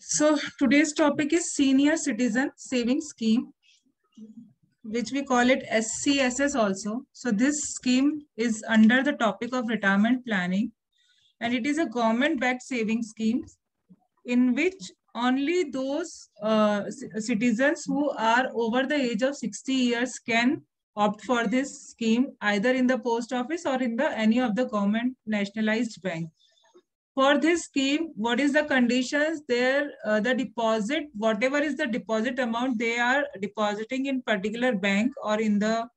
So today's topic is Senior Citizen Savings Scheme, which we call it SCSS also. So this scheme is under the topic of retirement planning, and it is a government-backed savings scheme in which only those citizens who are over the age of 60 years can opt for this scheme, either in the post office or in the any of the government nationalized bank. For this scheme, what is the conditions there? The deposit, whatever is the deposit amount they are depositing in particular bank or in the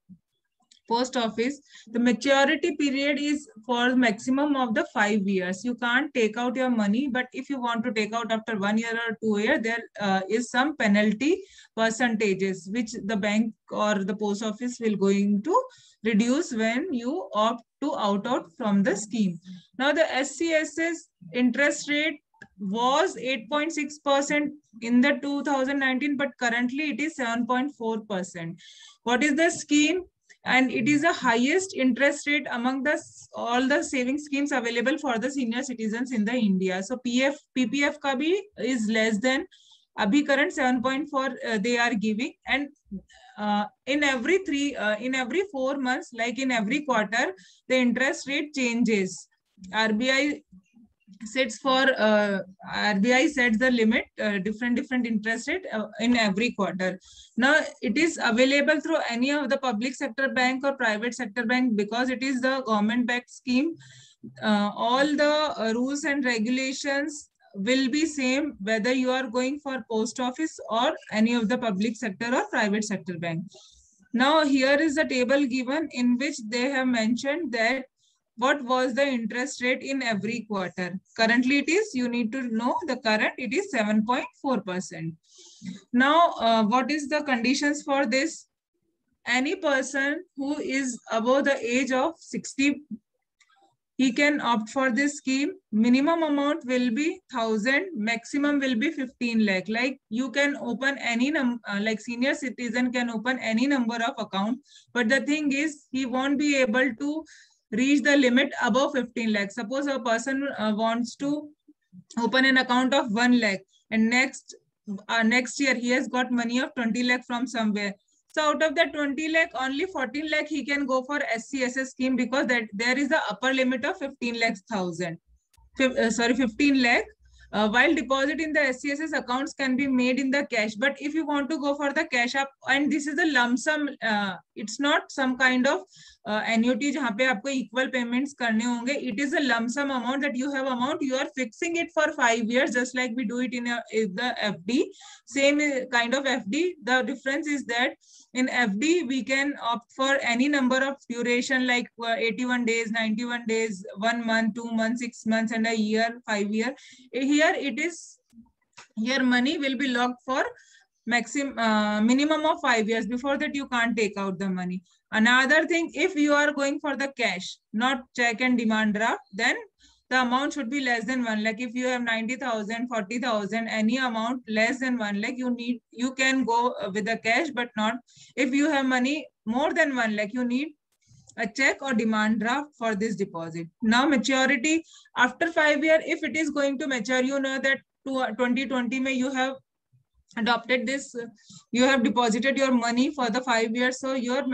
post office, the maturity period is for maximum of the 5 years. You can't take out your money, but if you want to take out after 1 year or 2 year, there is some penalty percentages which the bank or the post office will going to reduce when you opt to out from the scheme. Now the SCSS interest rate was 8.6% in the 2019, but currently it is 7.4%. What is the scheme? And it is the highest interest rate among the all the saving schemes available for the senior citizens in the India. So PPF ka bhi is less than abhi current 7.4 they are giving, and in every 4 months, like in every quarter, the interest rate changes. RBI sets the limit, different interest rate in every quarter. Now it is available through any of the public sector bank or private sector bank because it is the government backed scheme. All the rules and regulations will be same whether you are going for post office or any of the public sector or private sector bank. Now here is the table given in which they have mentioned that what was the interest rate in every quarter. Currently it is, you need to know the current, it is 7.4%. Now, what is the conditions for this? Any person who is above the age of 60, he can opt for this scheme. Minimum amount will be 1,000, maximum will be 15 lakh. Like you can open any like senior citizen can open any number of account, but the thing is he won't be able to reach the limit above 15 lakh. Suppose a person wants to open an account of 1 lakh and next year he has got money of 20 lakh from somewhere. So out of that 20 lakh, only 14 lakh he can go for SCSS scheme because that there is the upper limit of 15 lakh thousand. 15 lakh. While deposit in the SCSS accounts can be made in the cash, but if you want to go for the cash up, and this is a lump sum, it's not some kind of annuity जहाँ पे आपको equal payments करने होंगे. It is a lump sum amount that you have amount, you are fixing it for 5 years, just like we do it in the FD. Same kind of FD. The difference is that in FD, we can opt for any number of duration like 81 days, 91 days, 1 month, 2 months, 6 months, and a year, 5 year. Here it is, your money will be locked for minimum of 5 years. Before that, you can't take out the money. Another thing, if you are going for the cash, not check and demand draft, then the amount should be less than 1 lakh. If you have 90,000, 40,000, any amount less than 1 lakh, you can go with the cash, but not if you have money more than 1 lakh, you need a check or demand draft for this deposit. Now maturity after 5 years, if it is going to mature, you know that 2020 may you have adopted this, you have deposited your money for the 5 years, so your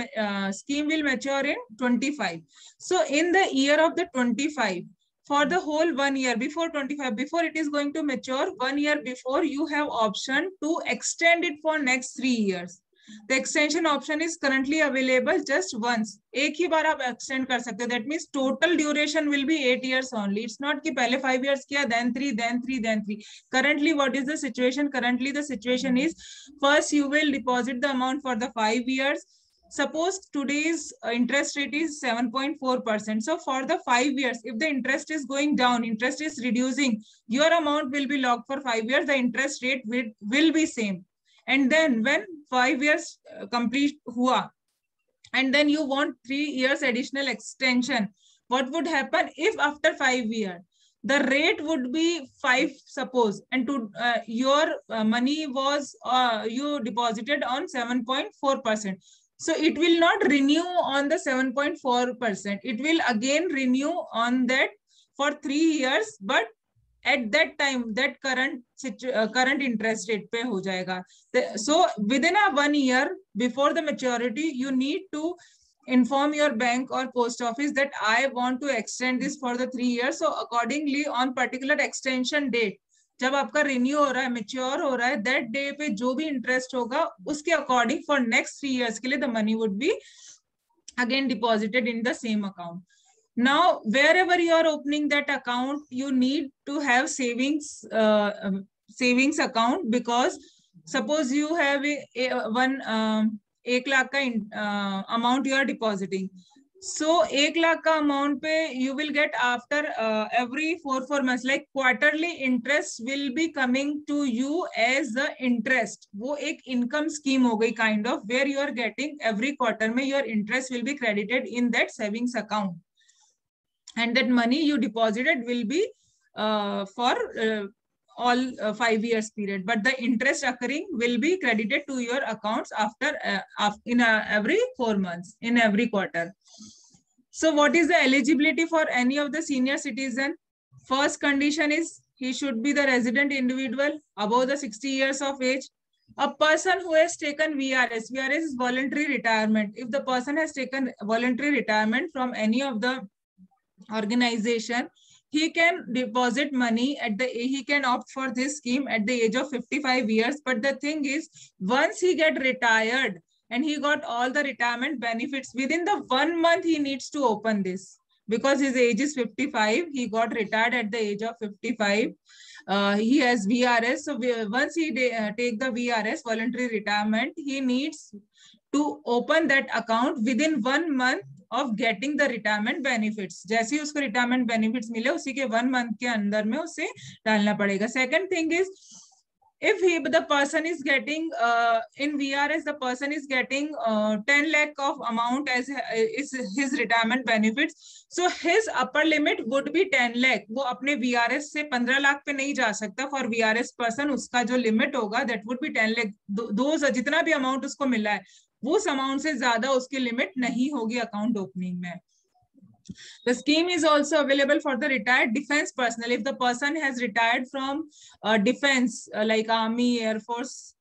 scheme will mature in 25. So in the year of the 25, for the whole 1 year before 25, before it is going to mature, 1 year before, you have option to extend it for next 3 years. The extension option is currently available just once. एक ही बार आप extend कर सकते हो. That means total duration will be 8 years only. It's not कि पहले 5 years किया, then 3, then 3, then 3. Currently, what is the situation? Currently, the situation is first you will deposit the amount for the 5 years. Suppose today's interest rate is 7.4%. So for the 5 years, if the interest is going down, interest is reducing, your amount will be locked for 5 years. The interest rate will be same. And then when 5 years complete hua, and then you want 3 years additional extension, what would happen if after 5 years the rate would be 5, suppose, and to your money was you deposited on 7.4%. So it will not renew on the 7.4%. It will again renew on that for 3 years, but at that time that current interest rate पे हो जाएगा. So within a 1 year before the maturity you need to inform your bank or post office that I want to extend this for the 3 years. So accordingly on particular extension date जब आपका renew हो रहा है, mature हो रहा है, that day पे जो भी इंटरेस्ट होगा उसके अकॉर्डिंग फॉर नेक्स्ट 3 years के लिए the money would be again deposited in the same account. Now, wherever you are opening that account, you need to have savings account, because suppose you have one 1 lakh ka amount you are depositing. So 1 lakh ka amount pe you will get after every 4 months, like quarterly interest will be coming to you as the interest. वो एक income scheme हो गई kind of, where you are getting every quarter में your interest will be credited in that savings account, and that money you deposited will be for all 5 years period, but the interest occurring will be credited to your accounts after in every 4 months, in every quarter. So what is the eligibility for any of the senior citizen? First condition is he should be the resident individual above the 60 years of age. A person who has taken VRS, VRS is voluntary retirement. If the person has taken voluntary retirement from any of the organization, he can deposit money he can opt for this scheme at the age of 55 years. But the thing is, once he get retired and he got all the retirement benefits, within the 1 month he needs to open this, because his age is 55. He got retired at the age of 55. He has VRS. So once he take the VRS, voluntary retirement, he needs to open that account within 1 month of getting the retirement benefits. जैसे ही उसको retirement benefits मिले, उसी के 1 month के अंदर में उसे डालना पड़ेगा. Second thing is, if the person is getting in VRS, the person is getting 10 lakh of amount as is his retirement benefits, so his upper limit would be 10 lakh. वो अपने VRS से 15 लाख पे नहीं जा सकता. For VRS person उसका जो limit होगा that would be 10 lakh. Those जितना भी amount उसको मिला है, वो अमाउंट से ज्यादा उसकी लिमिट नहीं होगी अकाउंट ओपनिंग में. The scheme is also available for the retired defense personnel. If the person has retired from defense like army, air force,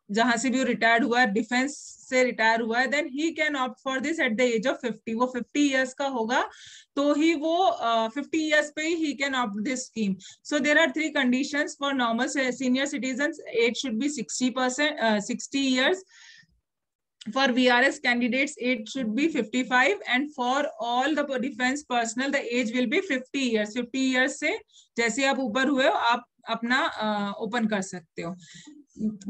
जहां से भी रिटायर्ड हुआ है, डिफेंस से रिटायर हुआ है, then he can opt for this at the age of 50. वो 50 years का होगा तो ही वो 50 इयर्स पे he can opt this scheme. So there are 3 conditions for normal senior citizens. Age should be 60 years. For VRS candidates, age should be 55, and for all the defense personnel, the age will be 50 years. 50 years से जैसे आप ऊपर हुए हो, आप अपना open कर सकते हो.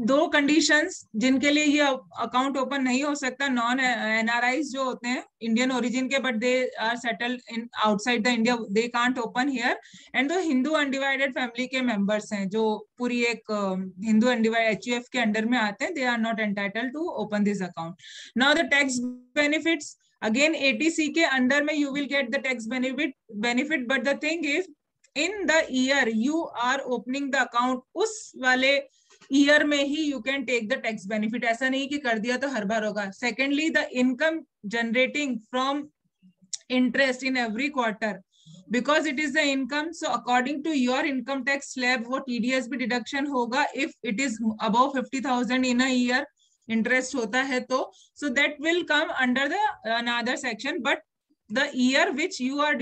2 कंडीशंस जिनके लिए ये अकाउंट ओपन नहीं हो सकता, नॉन एनआरआईज जो होते हैं, इंडियन ओरिजिन के, but they are settled in outside the India, they can't open here. And the Hindu undivided family के मेंबर्स हैं जो पूरी एक हिंदू अनडिवाइडेड HUF के अंडर में आते हैं, they are not entitled to open this account. Now the tax benefits, again 80C के अंडर में you will get the tax benefit, but the thing is in the year you are opening the account, उस वाले year में ही you can take the tax benefit. ऐसा नहीं कि कर दिया तो हर बार होगा. Secondly, the income generating from interest in every quarter, because it is the income, so according to your income tax slab वो TDS भी डिडक्शन होगा if it is above 50,000 in a year interest होता है तो, so that will come under the another section. But the year which you are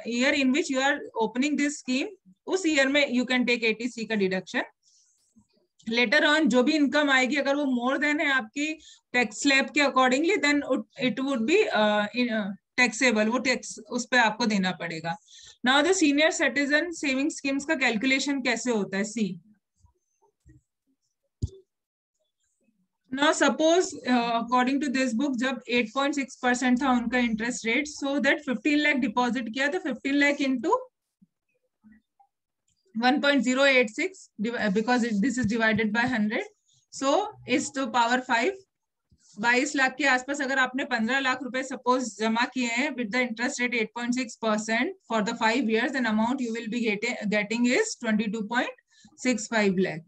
year in which you are opening this scheme, उस year में you can take 80C का deduction. Later on जो भी income आएगी, अगर वो मोर than है आपकी टैक्स स्लैब के accordingly, then it would be taxable. वो टैक्स उस पे आपको देना पड़ेगा. Now the senior citizen saving schemes का कैलकुलेशन कैसे होता है, see. Now suppose according to this book जब 8.6% था उनका interest rate, so that 15 lakh deposit किया तो 15 lakh into 1.086 because this is divided by 100, so is to power 5. 22 lakh के आसपास अगर आपने 15 लाख रुपए सपोज जमा किए हैं with the interest rate 8.6% for the 5 years, then amount you will be getting is 22.65 lakh.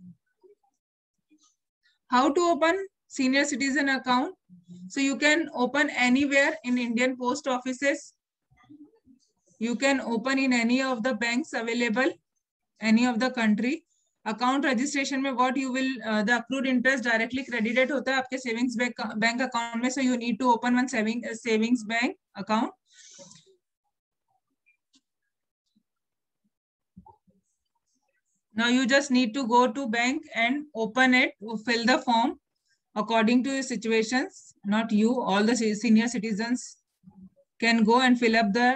How to open senior citizen account? So you can open anywhere in Indian post offices. You can open in any of the banks available. any of the country. Account registration में what you will the accrued interest directly credited होता है आपके savings bank account में. So you need to open one savings bank account. Now you just need to go to bank and open it, fill the form according to your situations. Not you, all the senior citizens can go and fill up the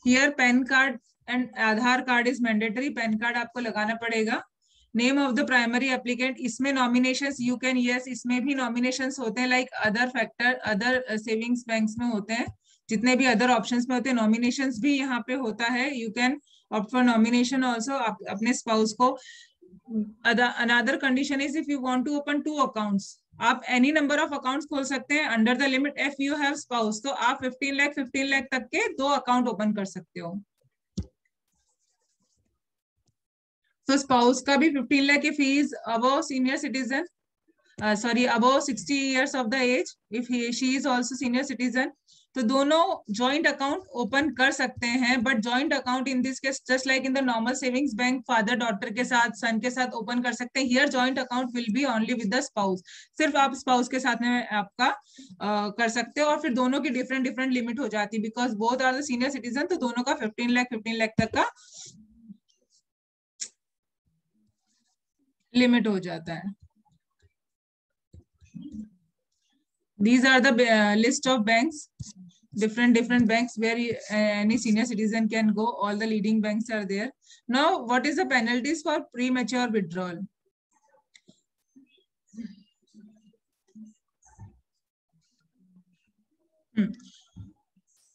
here. PAN card and Aadhaar card is mandatory. PAN card आपको लगाना पड़ेगा. Name of the primary applicant. इसमें nominations you can yes, इसमें भी nominations होते हैं like other factor other savings banks में होते हैं. जितने भी अदर ऑप्शंस में होते हैं नॉमिनेशंस भी यहाँ पे होता है. You can opt for nomination also अपने स्पाउस को. Another condition is if you want to open 2 accounts, आप एनी नंबर ऑफ अकाउंट्स खोल सकते हैं under the limit if you have spouse. तो आप 15 लाख तक के 2 अकाउंट ओपन कर सकते हो. तो स्पाउस का भी 15 लाख की fees above senior citizen, sorry above 60 years of the age if she is also senior citizen. तो दोनों जॉइंट अकाउंट ओपन कर सकते हैं. Butt joint account in this case just like in the normal savings bank father daughter के साथ सन के साथ open कर सकते हैं. Here joint account will be only with the spouse. सिर्फ आप स्पाउस के साथ में आपका कर सकते हो. और फिर दोनों की डिफरेंट डिफरेंट लिमिट हो जाती है because both are the senior citizen. तो दोनों का 15 लाख तक का लिमिट हो जाता है. These are the list of banks, different banks where any senior citizen can go. All the leading banks are there. Now, what is the penalties for premature withdrawal?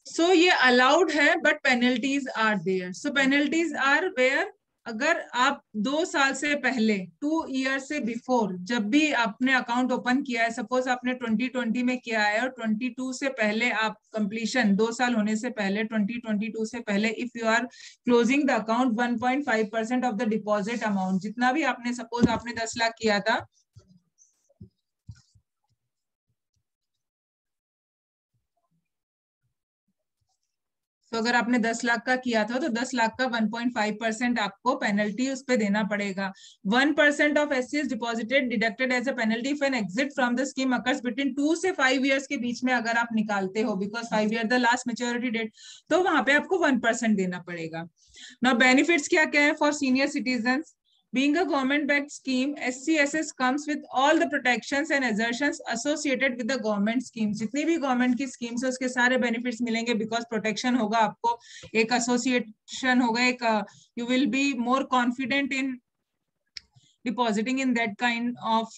So ये allowed है, but penalties are there. So penalties are where अगर आप 2 साल से पहले 2 years से before जब भी आपने अकाउंट ओपन किया है, सपोज आपने 2020 में किया है और 22 से पहले आप कंप्लीशन 2 साल होने से पहले 2022 से पहले if you are closing the account 1.5% of the deposit amount, जितना भी आपने सपोज आपने 10 लाख किया था, तो अगर आपने 10 लाख का किया था तो 10 लाख का 1.5% आपको पेनल्टी उस पे देना पड़ेगा. 1% of SCS deposited deducted as a penalty for an exit from the scheme occurs between 2 से 5 years के बीच में अगर आप निकालते हो because 5 year the last maturity date, तो वहां पे आपको 1% देना पड़ेगा. नाउ बेनिफिट्स क्या क्या है for senior citizen. Being a government-backed scheme, SCSS comes with all the protections and assertions associated with the government schemes. जितनी भी गवर्नमेंट की स्कीम्स है उसके सारे बेनिफिट्स मिलेंगे बिकॉज प्रोटेक्शन होगा आपको, एक एसोसिएशन होगा, एक you will be more confident in depositing in that kind of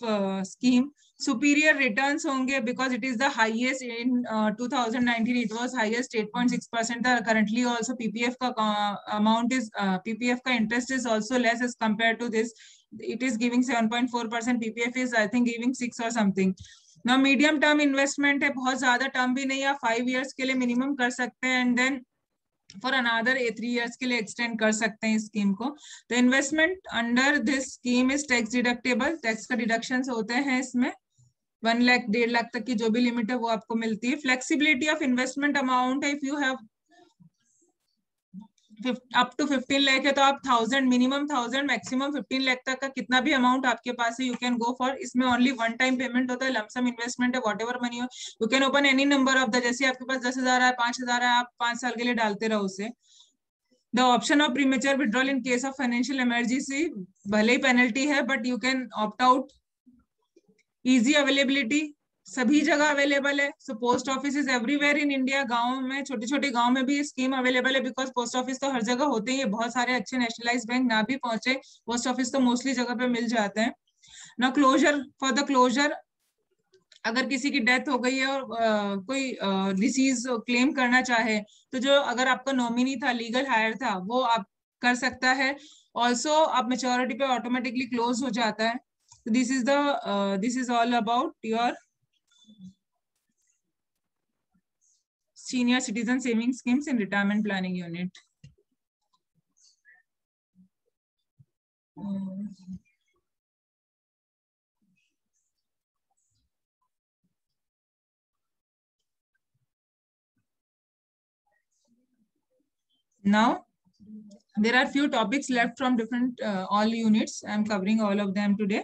scheme. Superior returns होंगे because it is the highest in 2019 it was highest 8.6%. Currently also PPF का amount is PPF का interest is also less as compared to this. It is giving 7.4%. PPF is I think giving 6 or something. Now medium term investment है, बहुत ज्यादा term भी नहीं है, 5 years के लिए minimum कर सकते हैं and then for another 3 years के लिए एक्सटेंड कर सकते हैं इस स्कीम को. तो investment under this scheme is tax deductible. Tax का डिडक्शन होते हैं इसमें 1 लाख 1.5 लाख तक की जो भी लिमिट है वो आपको मिलती है. फ्लेक्सिबिलिटी ऑफ इन्वेस्टमेंट अमाउंट है, if you have up to 15 lakh है तो आप 1000 मिनिमम 1000 मैक्सिमम 15 लाख तक का कितना भी अमाउंट आपके पास है यू कैन गो फॉर. इसमें ओनली वन टाइम पेमेंट होता है, लमसम इन्वेस्टमेंट है, वॉट एवर मनी हो you can open any number of the, जैसे आपके पास 10,000 है 5,000 है आप 5 साल के लिए डालते रहो उसे. The option of premature withdrawal in case of financial emergency, भले ही पेनल्टी है but you can opt out. Easy availability, सभी जगह अवेलेबल है. So post office is everywhere in India. गांव में छोटे छोटे गांव में भी स्कीम अवेलेबल है बिकॉज पोस्ट ऑफिस तो हर जगह होते ही है. बहुत सारे अच्छे नेशनलाइज बैंक ना भी पहुंचे, पोस्ट ऑफिस तो मोस्टली जगह पे मिल जाते हैं ना. क्लोजर, फॉर द क्लोजर अगर किसी की डेथ हो गई है और कोई डिसीज क्लेम करना चाहे तो जो अगर आपका नॉमिनी था लीगल हायर था वो आप कर सकता है. ऑल्सो आप मेच्योरिटी पे ऑटोमेटिकली क्लोज हो जाता है. This is all about your senior citizen saving schemes in retirement planning unit. Now There are few topics left from different all units. I am covering all of them today.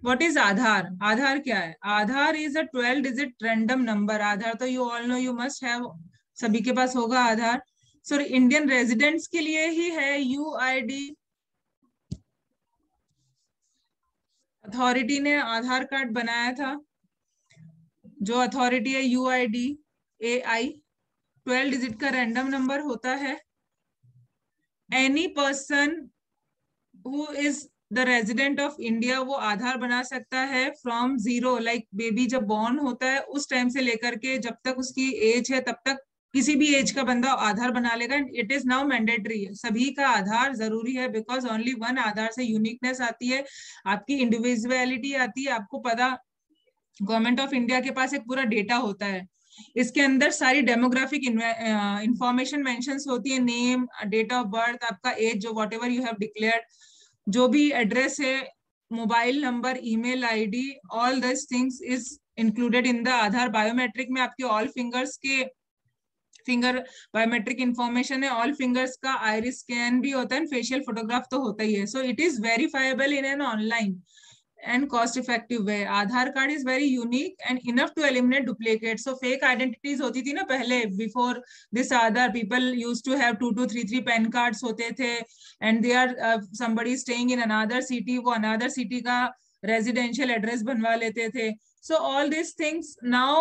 What is Aadhaar? Aadhaar क्या है? Aadhaar is a 12-digit random number. Aadhaar तो you all know, you must have, सभी के पास होगा आधार. So Indian residents के लिए ही है. UID authority ने आधार कार्ड बनाया था. जो अथॉरिटी है UID AI, 12 डिजिट का रैंडम नंबर होता है. Any person who is the resident of India वो आधार बना सकता है फ्रॉम जीरो. लाइक बेबी जब बॉर्न होता है उस टाइम से लेकर के जब तक उसकी एज है तब तक किसी भी एज का बंदा आधार बना लेगा. It is now mandatory. सभी का आधार जरूरी है बिकॉज ओनली वन आधार से यूनिकनेस आती है, आपकी इंडिविजुअलिटी आती है. आपको पता, गवर्नमेंट ऑफ इंडिया के पास एक पूरा डेटा होता है. इसके अंदर सारी डेमोग्राफिक इंफॉर्मेशन मेंशंस होती है. नेम, डेट ऑफ बर्थ, आपका एज, जो what ever you have declared, जो भी एड्रेस है, mobile number, email ID, all this things is included in the Aadhaar. Biometric में आपके ऑल फिंगर्स के फिंगर बायोमेट्रिक इंफॉर्मेशन है. ऑल फिंगर्स का आइरिस स्कैन भी होता है. फेशियल फोटोग्राफ तो होता ही है. So it is verifiable in an online and cost effective way. Aadhaar card is very unique and enough to eliminate duplicates. So fake identities होती थी ना पहले. Before this Aadhaar, people used to have 2, 2, 3, 3 PAN cards होते थे, and they are somebody staying in another city, वो another city का residential address बनवा लेते थे. So all these things now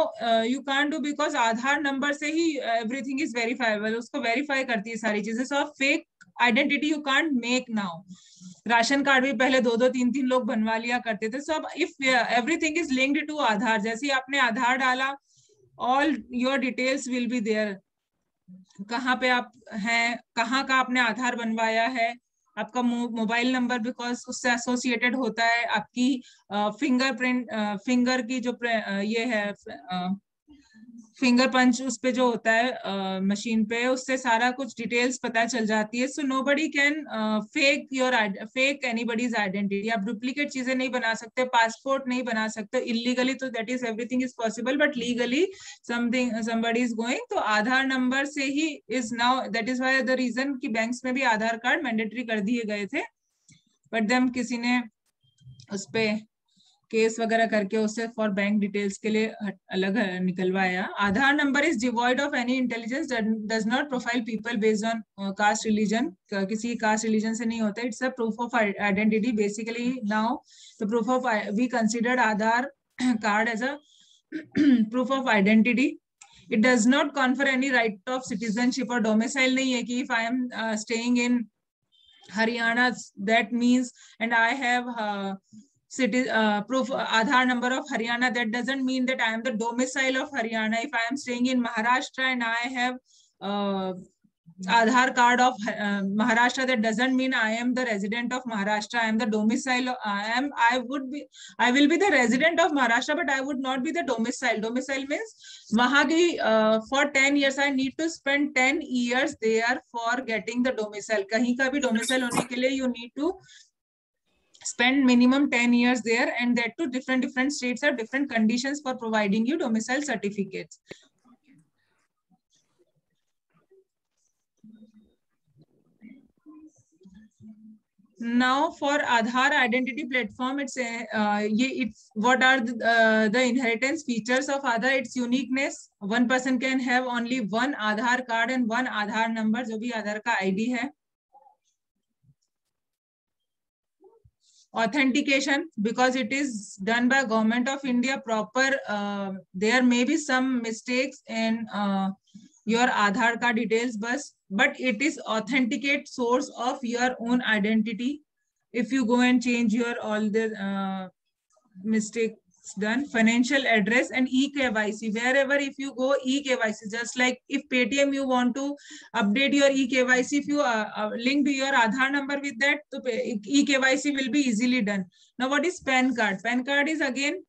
you can't do because Aadhaar number से ही everything is verifiable. उसको verify करती है सारी चीजें. So fake identity you can't make now. Ration card भी पहले 2, 2, 3, 3 लोग बनवा लिया करते थे. सो अब if everything is linked to Aadhaar, जैसे ही आपने आधार डाला, all your details will be there. कहाँ पे आप हैं, कहाँ का आपने आधार बनवाया है, आपका मोबाइल नंबर बिकॉज उससे एसोसिएटेड होता है, आपकी फिंगरप्रिंट, फिंगर की जो ये है फिंगर पंच उस पे जो होता है मशीन पे, उससे सारा कुछ डिटेल्स पता चल जाती है. So nobody can fake anybody's identity. आप डुप्लीकेट चीजें नहीं बना सकते, पासपोर्ट नहीं बना सकते इलीगली. तो that is everything is possible, but legally somebody is going. तो आधार नंबर से ही is now, that is why the reason कि बैंक्स में भी आधार कार्ड मैंडेटरी कर दिए गए थे, बट देम किसी ने उस पे केस वगैरह करके उससे फॉर बैंक डिटेल्स के लिए अलग निकलवाया. Aadhaar number is devoid of any intelligence, does not profile people based on caste religion. किसी कास्ट रिलीजन से नहीं होता. It's a proof of identity basically. Now the proof of we considered Aadhaar card as a proof of identity. It does not confer any right of citizenship और domicile नहीं है कि if I am staying in Haryana that means and I have city proof Aadhaar number of Haryana, that doesn't mean that I am the domicile of Haryana. If I am staying in Maharashtra and I have Aadhaar card of Maharashtra, that doesn't mean I am the resident of Maharashtra. I am the domicile. I will be the resident of Maharashtra, but I would not be the domicile. Domicile means वहाँ की for 10 years I need to spend 10 years there for getting the domicile. कहीं का भी domicile होने के लिए you need to spend minimum 10 years there, and that too different states have different conditions for providing you domicile certificates. Now for Aadhaar identity platform, it's what are the inheritance features of Aadhaar? Its uniqueness. One person can have only one Aadhaar card and one Aadhaar number, जो भी आधार का ID है. Authentication, because it is done by Government of India proper, there may be some mistakes in your Aadhaar card details, but it is authenticate source of your own identity. If you go and change your all the mistakes done. Financial address and eKYC, wherever if you go eKYC, just like if Paytm you want to update your eKYC, if you link your Aadhaar number with that, so eKYC will be easily done. Now what is PAN card? PAN card is again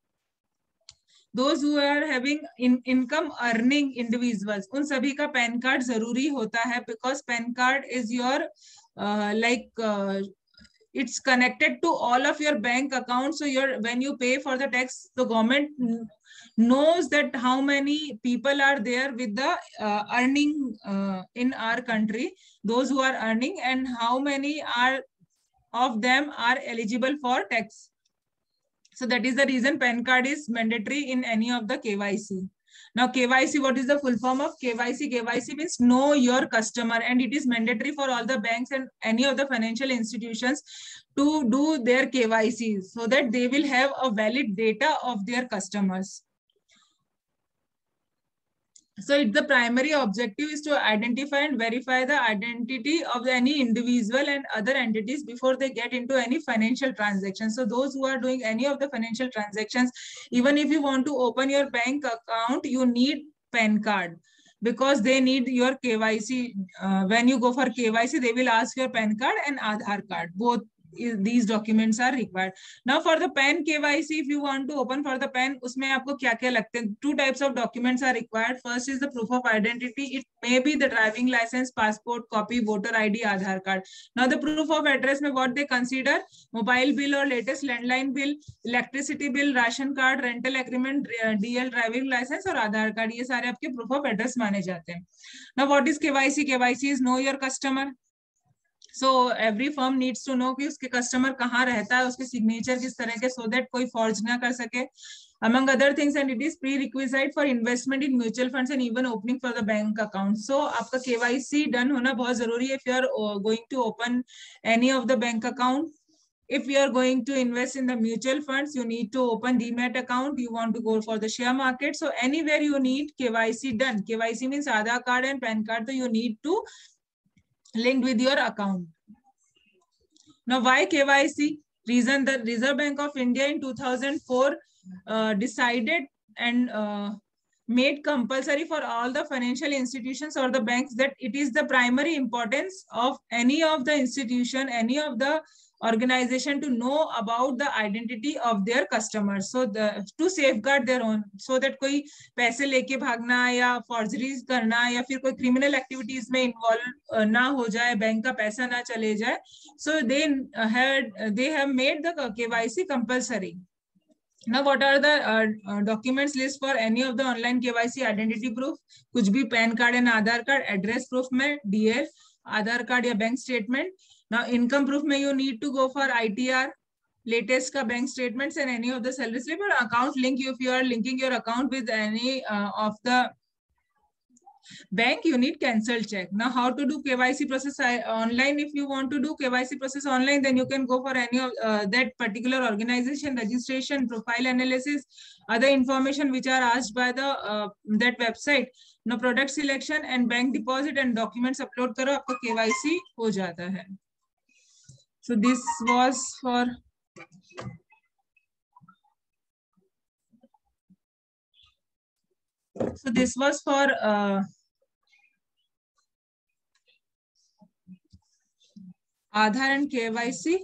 those who are having income earning individuals, उन सभी का PAN card जरूरी होता है, because PAN card is your it's connected to all of your bank accounts. So when you pay for the tax, the government knows that how many people are there with the earning in our country, those who are earning, and how many are of them are eligible for tax. So that is the reason PAN card is mandatory in any of the KYC. Now KYC, what is the full form of KYC? KYC means know your customer, and it is mandatory for all the banks and any of the financial institutions to do their KYC so that they will have a valid data of their customers. So it's the primary objective is to identify and verify the identity of any individual and other entities before they get into any financial transaction. So those who are doing any of the financial transactions, even if you want to open your bank account, you need PAN card because they need your KYC. When you go for KYC, they will ask your PAN card and Aadhaar card. Both these documents are required. Now for the PAN KYC, if you want to open for the PAN, उसमें आपको क्या क्या लगते हैं? Two types of documents are required. First is the proof of identity. It may be the driving license, passport copy, voter ID, Aadhaar card. Now the proof of address में what they consider? Mobile bill or latest landline bill, electricity bill, ration card, rental agreement, DL driving license और Aadhaar card. ये सारे आपके proof of address माने जाते हैं. Now what is KYC? KYC is know your customer. So every firm needs to know कि उसके customer कहाँ रहता है, उसके सिग्नेचर किस तरह के, so that कोई फॉर्ज ना कर सके. Among other things, and it is prerequisite for investment in mutual funds and even opening for the bank account. So आपका KYC done होना बहुत जरूरी है if you are going to open any of the bank account. If you are going to invest in the mutual funds, you need to open Demat account. You want to go for the share market. So anywhere you need KYC done. KYC means Aadhaar card and PAN card. So you need to linked with your account. Now, why KYC? Reason: the Reserve Bank of India in 2004 decided and made compulsory for all the financial institutions or the banks that it is the primary importance of any of the institution, any of the organization to know about the identity of their customers. So to safeguard their own, so that कोई पैसे लेके भागना या forgeries करना या फिर कोई criminal activities में involve ना हो जाए, बैंक का पैसा ना चले जाए. So they have made the KYC compulsory. Now, what are the documents list for any of the online KYC identity proof? कुछ भी PAN card and Aadhaar card, address proof में DL, Aadhaar card या bank statement. Now, income proof में you need to go for ITR, latest का bank statements and any of the salary slip or account link. If you are linking your account with any of the bank, you need cancel check. Now, how to do KYC process online? If you want to do KYC process online, then you can go for any of that particular organization, registration, profile analysis, other information which are asked by the that website. Now, product selection and bank deposit and documents upload करो, आपका KYC हो जाता है. So this was for Aadhaar and KYC.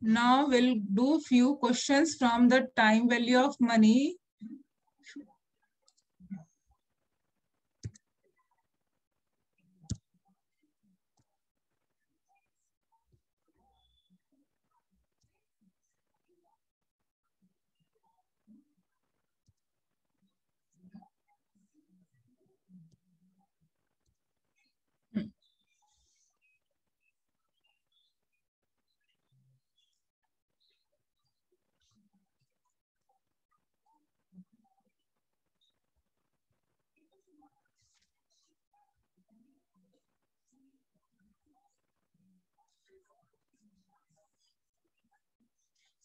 Now we'll do few questions from the time value of money.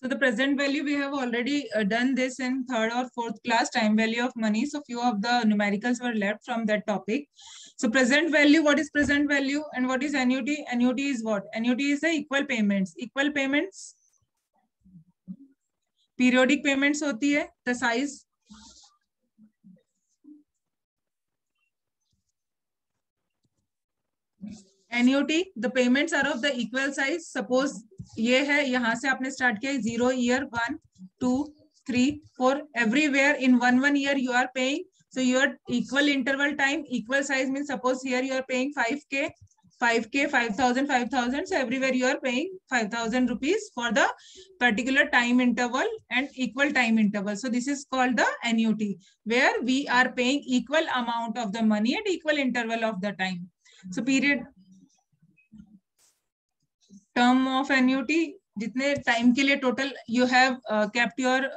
So the present value, we have already done this in third or fourth class, time value of money. So few of the numericals were left from that topic. So present value, what is present value and what is annuity? Annuity is what? Annuity is the equal payments. Equal payments, periodic payments होती है, the size. Annuity, the payments are of the equal size. Suppose ये है, यहाँ से आपने start किया 0 year 1 2 3 4 everywhere in one year you are paying. So your equal interval time, equal size means suppose here you are paying 5K. 5K, 5,000, 5,000. So everywhere you are paying 5,000 rupees for the particular time interval and equal time interval. So this is called the annuity, where we are paying equal amount of the money at equal interval of the time. So period term of annuity, जितने time के लिए total you have kept your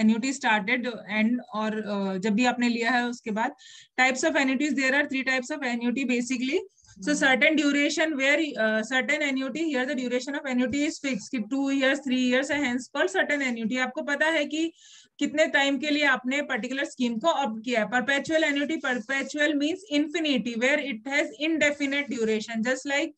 annuity started and और जब भी आपने लिया है उसके बाद types of annuities, there are 3 types of annuity basically. So certain duration where certain annuity, here the duration of annuity is fixed कि 2 years 3 years है, hence called certain annuity. आपको पता है कि कितने टाइम के लिए आपने पर्टिकुलर स्कीम को ऑप्ट किया है. Perpetual annuity, perpetual means infinity, where it has indefinite duration. Just like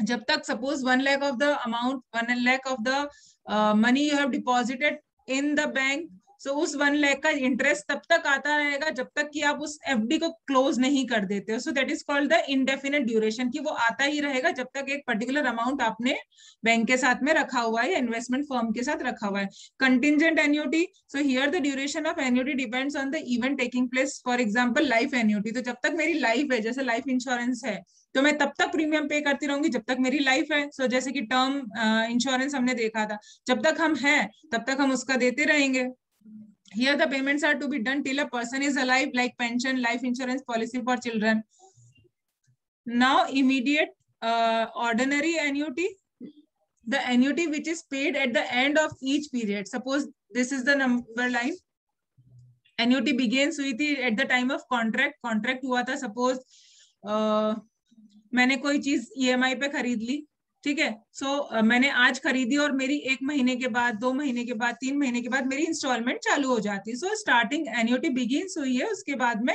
जब तक suppose 1 lakh of the amount, 1 lakh of the money you have deposited in the bank, so उस 1 lakh का interest तब तक आता रहेगा जब तक कि आप उस एफडी को क्लोज नहीं कर देते हो. So that is called the indefinite duration, कि वो आता ही रहेगा जब तक एक पर्टिकुलर अमाउंट आपने बैंक के साथ में रखा हुआ है या इन्वेस्टमेंट फर्म के साथ रखा हुआ है. Contingent annuity, so here the duration of annuity depends on the event taking place. For example life annuity, तो जब तक मेरी लाइफ है, जैसे लाइफ इंश्योरेंस है, तो मैं तब तक प्रीमियम पे करती रहूंगी जब तक मेरी लाइफ है. सो जैसे कि टर्म इंश्योरेंस हमने देखा था, जब तक हम हैं तब तक हम उसका देते रहेंगे. Here the payments are to be done till a person is alive, like pension, life insurance policy for children. Now immediate ordinary annuity, the annuity which is paid at the end of each period. Suppose this is the number line. Annuity begins with at the time of contract. Contract हुआ था, suppose मैंने कोई चीज EMI पे खरीद ली, ठीक है. सो मैंने आज खरीदी और मेरी 1 महीने के बाद, 2 महीने के बाद, 3 महीने के बाद मेरी इंस्टॉलमेंट चालू हो जाती है. सो स्टार्टिंग एन्युटी बिगिंस हुई है, उसके बाद में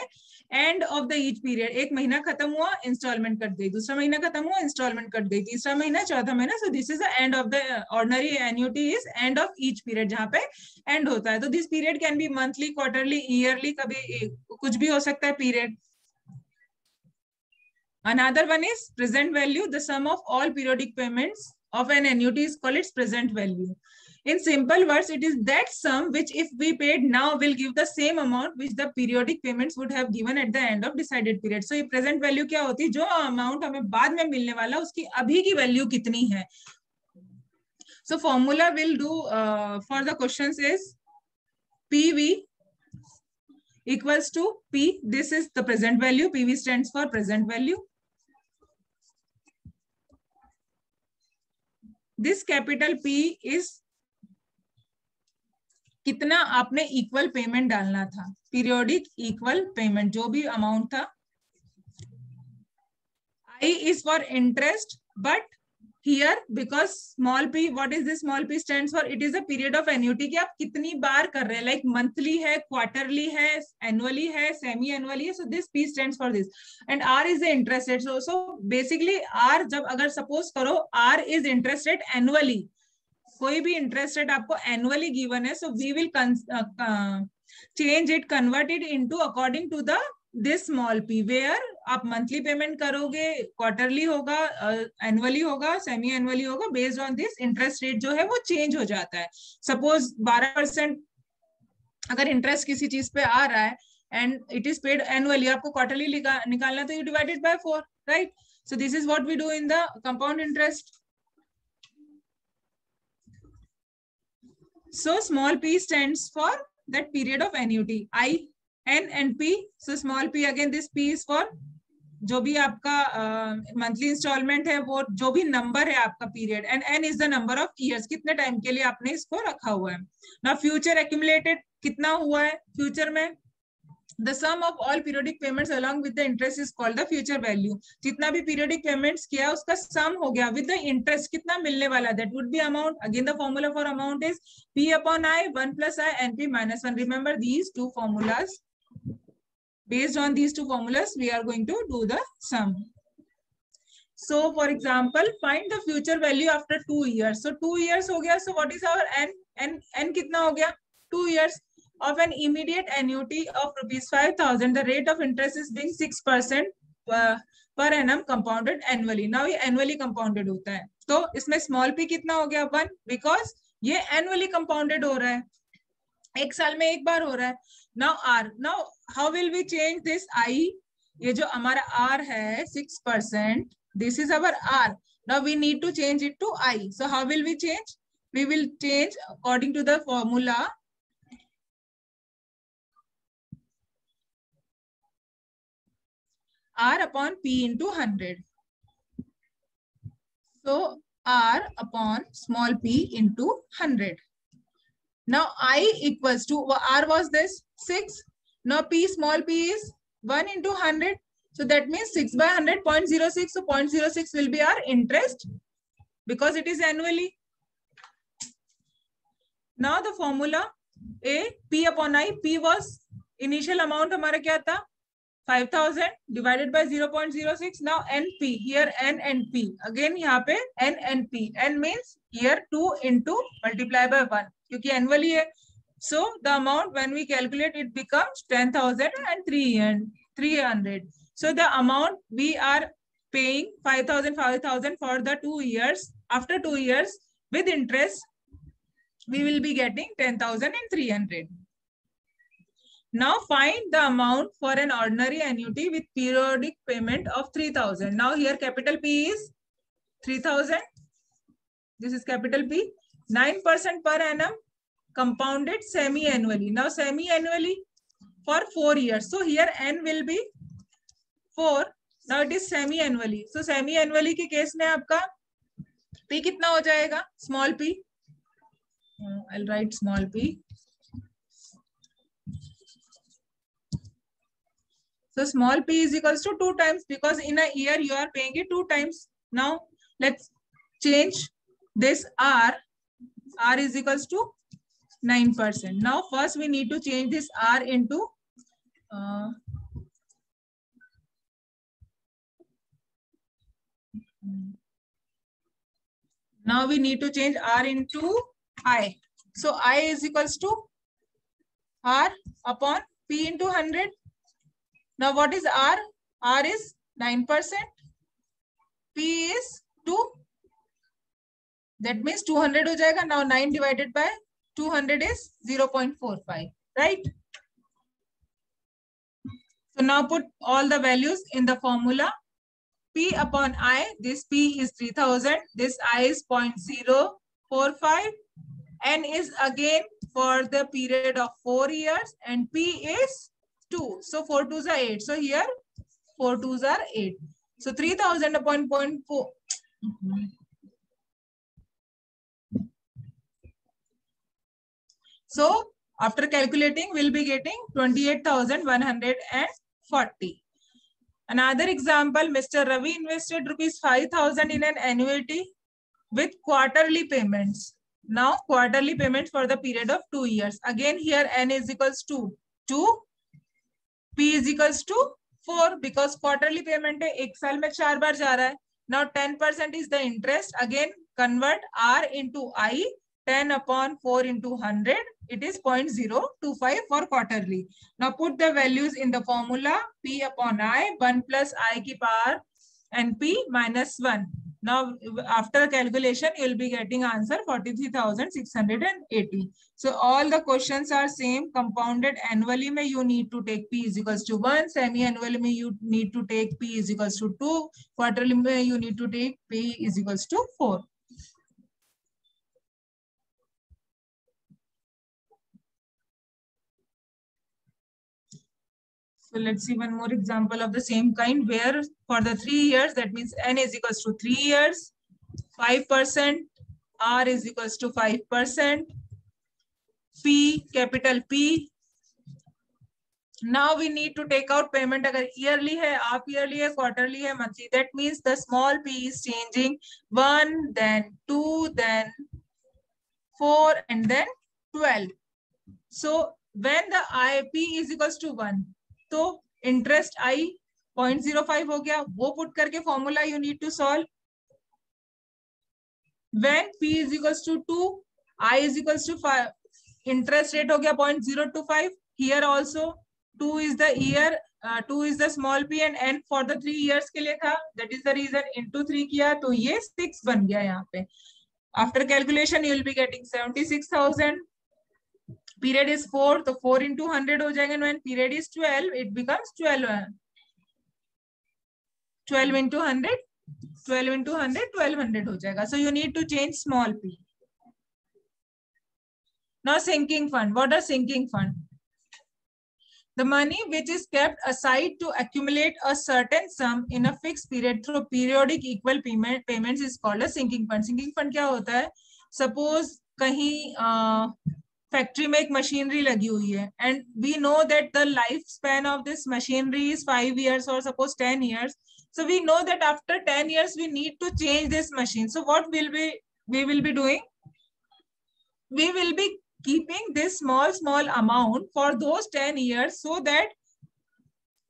end of the each period, 1 महीना खत्म हुआ, इंस्टॉलमेंट कट गई, दूसरा महीना खत्म हुआ, इंस्टॉलमेंट कट गई, तीसरा महीना, चौथा महीना. सो this is the end of the ordinary annuity, is end of each period, जहाँ पे एंड होता है. तो this period can be monthly, quarterly, yearly, कभी कुछ भी हो सकता है period. Another one is present value. The sum of all periodic payments of an annuity is called its present value. In simple words, it is that sum which, if we paid now, will give the same amount which the periodic payments would have given at the end of decided period. So, ये present value क्या होती है? जो amount हमें बाद में मिलने वाला, उसकी अभी की value कितनी है? So, formula will do for the questions is PV equals to P. This is the present value. PV stands for present value. This capital P is कितना आपने इक्वल पेमेंट डालना था, पीरियोडिक इक्वल पेमेंट, जो भी amount था. I is for interest, but here because small p, what is this small p stands for? It is a period of annuity, कि आप कितनी बार कर रहे हैं, like monthly है, quarterly है, annually है, semi annually है. So this p stands for this, and r is the interest rate. So basically r, जब अगर suppose करो r is interest rate annually, कोई भी interest rate आपको annually given है, so we will change it, convert it into according to the this small p, where आप monthly payment करोगे, quarterly होगा, एनुअली होगा, सेमी एनुअली होगा. Based on this interest rate जो है वो चेंज हो जाता है. सपोज 12% अगर इंटरेस्ट किसी चीज पे आ रहा है and it is paid annually, आपको क्वार्टरली निकालना, तो you divided by 4, right. So this is what we do in the compound interest. So small p stands for that period of annuity. I, N and P. So small p, again this P is for जो भी आपका monthly instalment है, वो जो भी number है आपका period, and N is the number of years, कितने टाइम के लिए आपने इसको रखा हुआ है. ना फ्यूचर एक्यूमुलेटेड कितना हुआ है फ्यूचर में. The sum of all periodic payments along with the interest is called the future value. जितना भी periodic payments किया उसका sum हो गया with the interest, कितना मिलने वाला, that would be amount. Again the formula for amount is P upon I, 1 plus I, and P minus 1. Remember these two formulas. Based on these two formulas, we are going to do the sum. So for example, find the future value after 2 years. So 2 years हो गया. So what is our N? N कितना हो गया? 2 years. Of an immediate annuity of ₹5,000, the rate of interest is being 6% per annum compounded annually. Now ये annually compounded होता है, तो इसमें small p कितना हो गया? 1, because ये annually compounded हो रहा है, एक साल में एक बार हो रहा है. Now R, now how will we change this I ये जो हमारा R है 6%, this is our R. Now we need to change it to I. So how will we change? We will change according to the formula. R upon P into 100. So R upon small p into 100. Now I equals to, R was this 6. Now P small p is 1 into 100. So that means 6 by 100, 0.06. So 0.06 will be our interest because it is annually. Now the formula A, P upon I. P was initial amount हमारा क्या था? 5,000 divided by 0.06. Now NP, here N and P. Again यहाँ पे N and P. N means here 2 into multiply by 1. क्योंकि annually है. So the amount when we calculate it becomes 10,300. So the amount we are paying 5,000 for the 2 years. After 2 years with interest, we will be getting 10,300. Now find the amount for an ordinary annuity with periodic payment of 3,000. Now here capital P is 3,000. This is capital P. 9% per annum, compounded semi-annually. Now semi-annually for 4 years. So here N will be 4. Now it is semi-annually. So semi-annually के case में आपका P कितना हो जाएगा? Small p. I'll write small p. So small p is equals to 2 times because in a year you are paying it 2 times. Now let's change this R. R is equals to 9%. Now first we need to change this R into now we need to change R into I. So I is equals to R upon P into 100. Now what is R? R is 9%. P is 2. That means 200 हो जाएगा. Now 9 divided by 200 is 0.45. Right? So now put all the values in the formula. P upon I. This P is 3,000. This I is 0.045. N is again for the period of 4 years. And P is 2. So 4 2s are 8. So here 4 2s are 8. So 3,000 upon 0.4. So after calculating, we'll be getting 28,140. Another example, Mr. Ravi invested rupees 5,000 in an annuity with quarterly payments. Now quarterly payments for the period of 2 years. Again here N is equals to 2. P is equals to 4 because quarterly payment है एक साल में 4 बार जा रहा है. Now 10% is the interest. Again convert R into I. 10 upon 4 into 100. It is 0.025 for quarterly. Now put the values in the formula. P upon I. 1 plus I की power and P minus 1. Now after calculation, you will be getting answer 43,680. So all the questions are same. Compounded annually mein you need to take P is equals to 1. Semi-annually mein you need to take P is equals to 2. Quarterly mein you need to take P is equals to 4. So let's see one more example of the same kind where for the 3 years, that means N is equals to 3 years, 5%, R is equals to 5%, P, capital P. Now we need to take out payment. Agar yearly hai, half yearly hai, quarterly hai, monthly. That means the small p is changing 1, then 2, then 4, and then 12. So when the IP is equals to 1, तो interest I 0.05 हो गया. वो put करके formula you need to solve. When P is equals to 2, I is equals to 5, interest rate हो गया 0.025. Here also 2 is the year, 2 is the small p and n for the 3 years के लिए था. That is the reason into 3 किया तो ये 6 बन गया यहाँ पे. After calculation you will be getting 76,000. Period is 4, तो 4 into 100 हो जाएगा. When period is 12, it becomes 12. 12 into 100, 12 into 100, 1200 हो जाएगा. So you need to change small p. Now sinking fund. What are sinking fund? The money which is kept aside to accumulate a certain sum in a fixed period through periodic equal payments is called a sinking fund. Sinking fund क्या होता है? Suppose कहीं factory में एक machinery लगी हुई है and we know that the life span of this machinery is 5 years और suppose 10 years. So we know that after 10 years we need to change this machine. So what will we will be doing? We will be keeping this small amount for those 10 years so that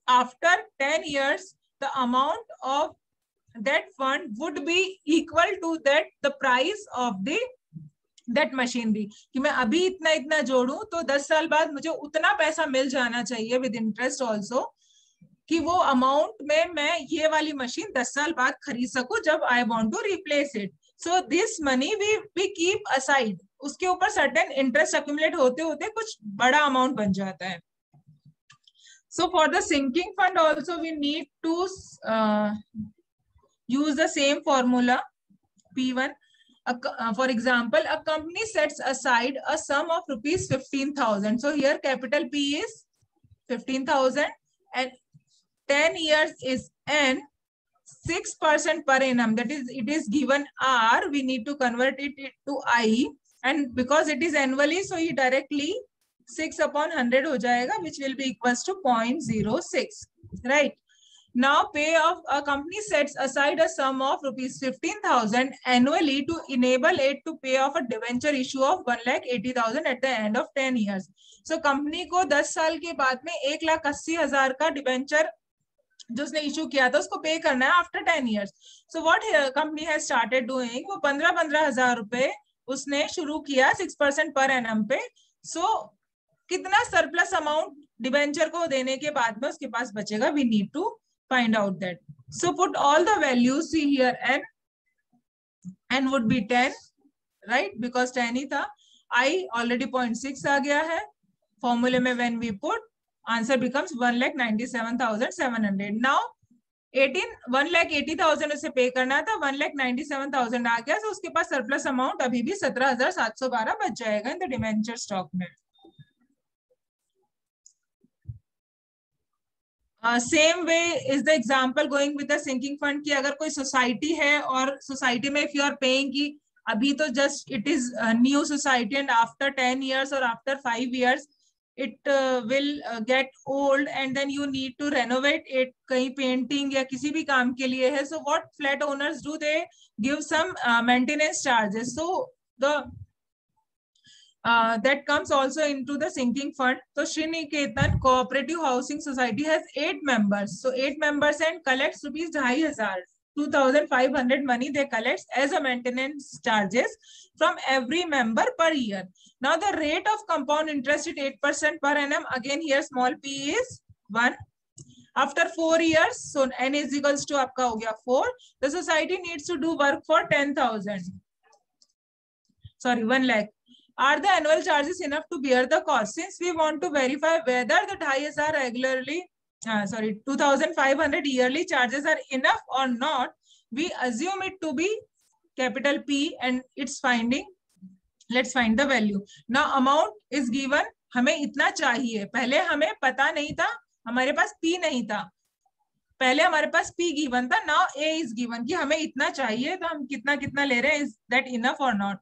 after 10 years the amount of that fund would be equal to that the price of the that machinery. कि मैं अभी इतना इतना जोड़ू तो 10 साल बाद मुझे उतना पैसा मिल जाना चाहिए विद इंटरेस्ट ऑल्सो कि वो अमाउंट में मैं ये वाली मशीन 10 साल बाद खरीद सकूं जब I want to replace it. So this money we keep aside. उसके ऊपर सर्टेन इंटरेस्ट अक्यूमुलेट होते होते कुछ बड़ा अमाउंट बन जाता है. So for the sinking fund also we need to use the same formula P1. For example, a company sets aside a sum of rupees 15,000. So here capital P is 15,000 and 10 years is N, 6% per annum. That is, it is given R. We need to convert it to I, and because it is annually, so he directly 6 upon 100 हो जाएगा, which will be equals to 0.06, right? Now, pay of a company sets aside a sum of rupees 15,000 annually to enable it to pay off a debenture issue of 1,80,000 at the end of 10 years. So, company को 10 साल के बाद में 1,80,000 का debenture जो उसने issue किया था उसको पे करना है after 10 years. So, what company has started doing? वो 15,000 रुपए उसने शुरू किया 6% पर एनम पे. So, कितना सरप्लस अमाउंट डिबेंचर को देने के बाद में उसके पास बचेगा? We need to find out that. So put all the values. See here n would be 10, right? Because 10 ही था. I already 0.6 आ गया है. Formula में when we put, answer becomes 1,97,700. Now 1,80,000 उसे पे करना था, 1,97,000 आ गया. तो उसके पास सरप्लस अमाउंट अभी भी 17,712 बच जाएगा इन द डिबेंचर स्टॉक में. Same way is the example going with the sinking fund की अगर कोई सोसाइटी है और सोसाइटी में इफ यू आर पेइंग की अभी तो just it is new society and after 10 years और after 5 years it will get old and then you need to renovate it. कहीं पेंटिंग या किसी भी काम के लिए है. So what flat owners do, they give some maintenance charges. So the that comes also into the sinking fund. So Sriniketan Cooperative Housing Society has 8 members. So 8 members and collects rupees 2,500. 2,500 money they collect as a maintenance charges from every member per year. Now the rate of compound interest is 8% per annum. Again here small p is 1. After 4 years, so n is equals to आपका हो गया 4. The society needs to do work for 10,000. Sorry, 1 lakh. Are the annual charges enough to bear the cost? Since we want to verify whether the 2,500 regularly, 2,500 yearly charges are enough or not, we assume it to be capital P and it's finding. Let's find the value. Now amount is given. हमें इतना चाहिए. पहले हमें पता नहीं था, हमारे पास P नहीं था. पहले हमारे पास P given था. Now A is given कि हमें इतना चाहिए तो हम कितना कितना ले रहे हैं. Is that enough or not?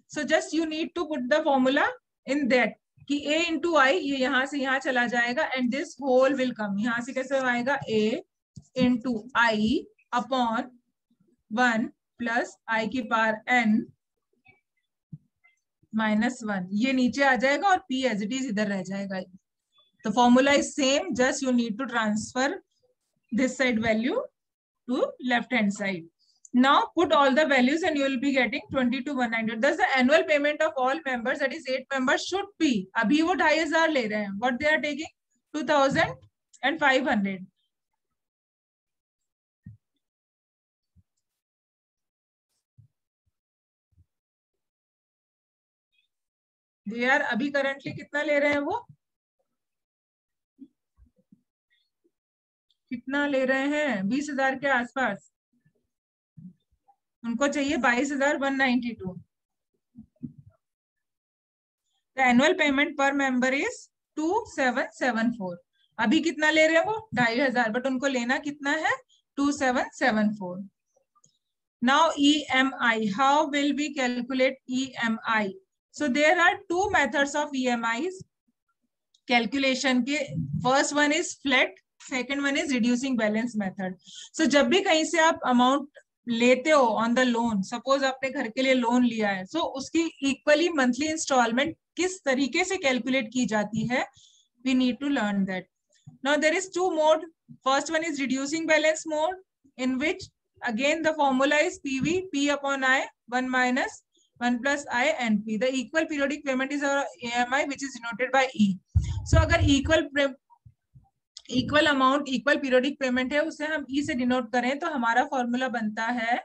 So just you need to put the formula in that कि a into I ये यहाँ से यहाँ चला जाएगा and this whole will come. यहाँ से कैसे आएगा? a into I upon 1 plus I की पावर n minus 1. ये नीचे आ जाएगा और p as it is इधर रह जाएगा. The formula is same, just you need to transfer this side value to left hand side. Now put all the values and you will be getting 22,100. Thus the annual payment of all members, that is 8 members, should be. अभी वो 2,500 ले रहे हैं. What they are taking? 2,500. They are अभी currently कितना ले रहे हैं वो? कितना ले रहे हैं, 20,000 के आसपास, उनको चाहिए 22,192। द एनुअल पेमेंट पर मेंबर इज 2774। अभी कितना ले रहे हैं वो, 2,500, बट उनको लेना कितना है, 2774। Now EMI, how will we calculate EMI? So there are two methods of EMIs calculation के. First one is flat, second one is reducing balance method. So जब भी कहीं से आप amount लेते हो on the loan, suppose आपने घर के लिए लोन लिया है, so उसकी equally monthly installment किस तरीके से calculate की जाती है, we need to learn that. Now there is two mode. First one is reducing balance mode, in which again the formula is PV, P upon I, 1 minus 1 plus I and P. The equal periodic payment is our EMI, which is denoted by E. So अगर equal amount, equal periodic payment है, उसे हम E से denote करें तो हमारा formula बनता है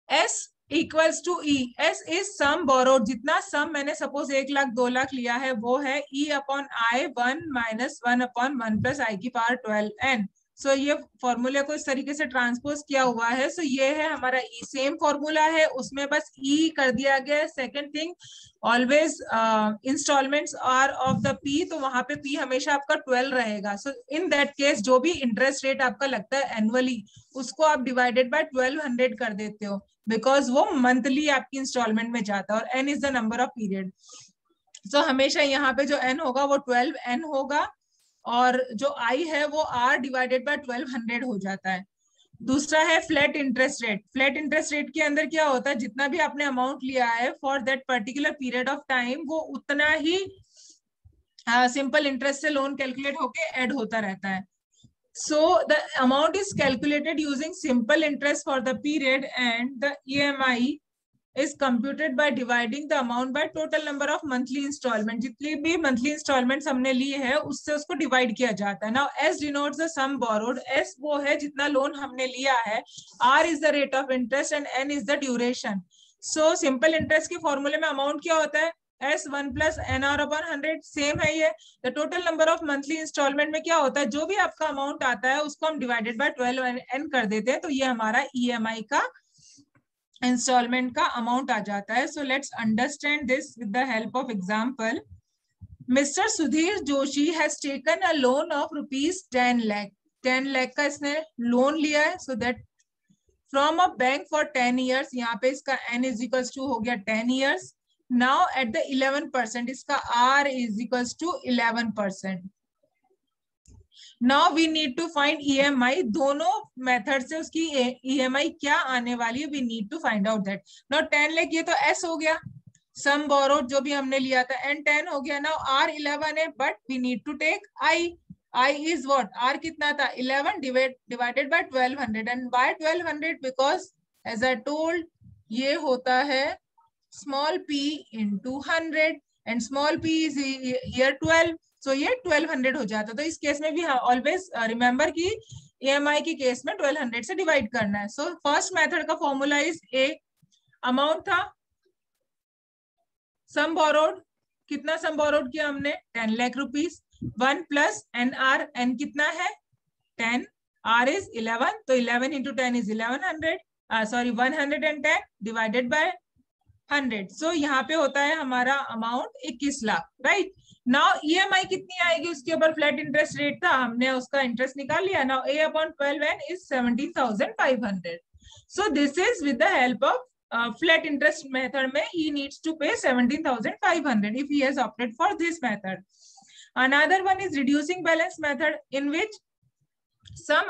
S equals to E. S is sum borrowed. जितना sum मैंने सपोज 1 लाख 2 लाख लिया है वो है E upon I 1 minus 1 upon 1 plus I की पावर 12n. सो ये फॉर्मूले को इस तरीके से ट्रांसपोज किया हुआ है. सो ये है हमारा ई, सेम फॉर्मूला है, उसमें बस ई कर दिया गया है. Second thing, always instalments are of the P, तो वहां पे पी हमेशा आपका 12 रहेगा. सो इन दैट केस जो भी इंटरेस्ट रेट आपका लगता है एनुअली, उसको आप डिवाइडेड बाय 1200 कर देते हो, बिकॉज वो मंथली आपकी इंस्टॉलमेंट में जाता है और N is the number of period. So हमेशा यहाँ पे जो एन होगा वो 12n होगा और जो आई है वो आर डिवाइडेड बाय 1200 हो जाता है. दूसरा है flat interest rate. Flat interest rate के अंदर क्या होता है, जितना भी आपने अमाउंट लिया है for that particular period of time, वो उतना ही सिंपल इंटरेस्ट से लोन कैलकुलेट होके ऐड होता रहता है. So the amount is calculated using simple interest for the period, and the EMI is computed by dividing the amount by total number of monthly installment. जितनी भी monthly installments हमने ली है उससे उसको divide किया जाता है. Now S denotes the sum borrowed. S वो है जितना लोन हमने लिया है. R is the rate of interest and N is the duration. So simple interest के फॉर्मूले में अमाउंट क्या होता है, S 1 plus NR upon 100. Same है ये. The total number of monthly instalment में क्या होता है, जो भी आपका अमाउंट आता है उसको हम डिवाइडेड बाय 12n कर देते हैं, तो ये हमारा EMI का इंस्टॉलमेंट का अमाउंट आ जाता है. So let's understand this with the help of example. Mister Sudhir Joshi has taken a loan of ₹10 lakh. 10 lakh का इसने लोन लिया है. So that from a bank for 10 years. यहाँ पे इसका n इज इक्वल्स टू हो गया 10 ईयर्स. Now at the 11%, इसका R is equals to 11%. Now we need to find EMI. दोनों मेथड से उसकी EMI क्या आने वाली है, we need to find out that. Now 10 lakh ये तो S हो गया, sum borrowed जो भी हमने लिया था, and 10 हो गया. Now R 11 है, but we need to take I. I is what? R कितना था, 11 divided by 1200, and by 1200 because as I told ये होता है small p into 100 and small p is here 12, so ये 1200 हो जाता. तो इस केस में भी ऑलवेज रिमेंबर कि EMI के केस में 1200 से डिवाइड करना है. सो फर्स्ट मेथड का फॉर्मूला इज ए, अमाउंट था सम बोरोड, कितना सम बोरोड किया हमने, 10 lakh rupees, 1 plus NR, N कितना है 10, R is 11, तो 11 into 10 is 1100, sorry 110 divided by 100. सो यहाँ पे होता है हमारा amount 21 lakh. Right. Now EMI कितनी आएगी, उसके ऊपर फ्लैट इंटरेस्ट रेट था, हमने उसका इंटरेस्ट निकाल लिया. Now A upon 12n is 17,500. So this is with the help of flat interest method में he needs to pay 17,500 if he has opted for this method. Another one is reducing balance method, in which sum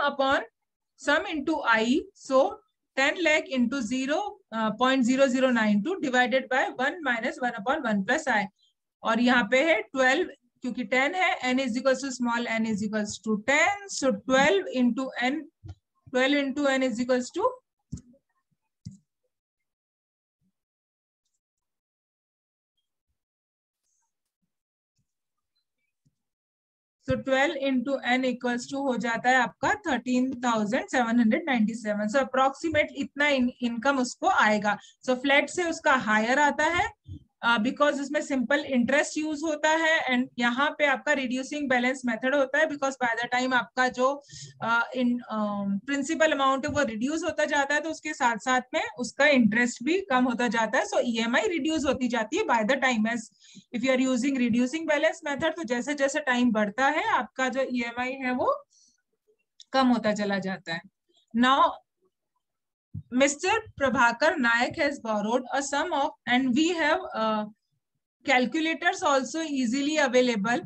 into I. So 10 lakh into 0.0092 divided by 1 minus 1 upon 1 plus I. और यहाँ पे है 12, क्योंकि 10 है, n is equals to small n is equals to 10. So 12 into n is equals to 12 into n equals to हो जाता है आपका 13,797. सो अप्रोक्सीमेट इतना इनकम उसको आएगा. सो फ्लैट से उसका हायर आता है, बिकॉज उसमें सिंपल इंटरेस्ट यूज होता है एंड यहाँ पे आपका रिड्यूसिंग बैलेंस मेथड होता है बिकॉज बाय द टाइम आपका जो प्रिंसिपल अमाउंट है वो रिड्यूस होता जाता है तो उसके साथ साथ में उसका इंटरेस्ट भी कम होता जाता है. सो ईएमआई रिड्यूस होती जाती है by the time. As if you are using reducing balance method तो जैसे जैसे टाइम बढ़ता है आपका जो ईएमआई है वो कम होता चला जाता है. Now Mr. Prabhakar Nayak has borrowed a sum of, and we have calculators also easily available.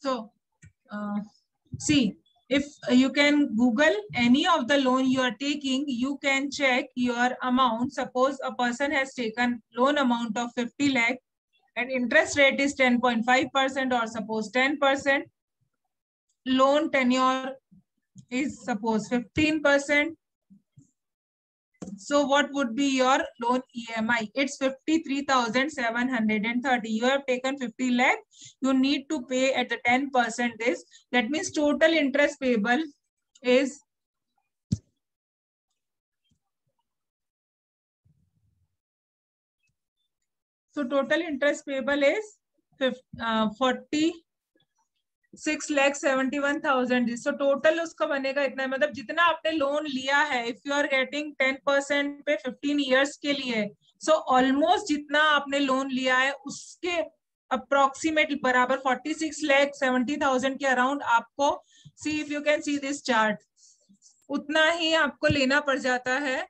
So, see, if you can Google any of the loan you are taking, you can check your amount. Suppose a person has taken loan amount of 50 lakh and interest rate is 10.5% or suppose 10%. Loan tenure is suppose 15%. So what would be your loan EMI? It's 53,730. You have taken 50 lakh. You need to pay at the 10% this. That means total interest payable is total interest payable is 46,71,000. So total उसका बनेगा इतना, मतलब जितना आपने loan लिया है, if you are getting 10% पे 15 years के लिए, so almost जितना आपने लोन लिया है उसके अप्रोक्सीमेट बराबर 46,70,000 के अराउंड आपको, see if you can see this chart, उतना ही आपको लेना पड़ जाता है,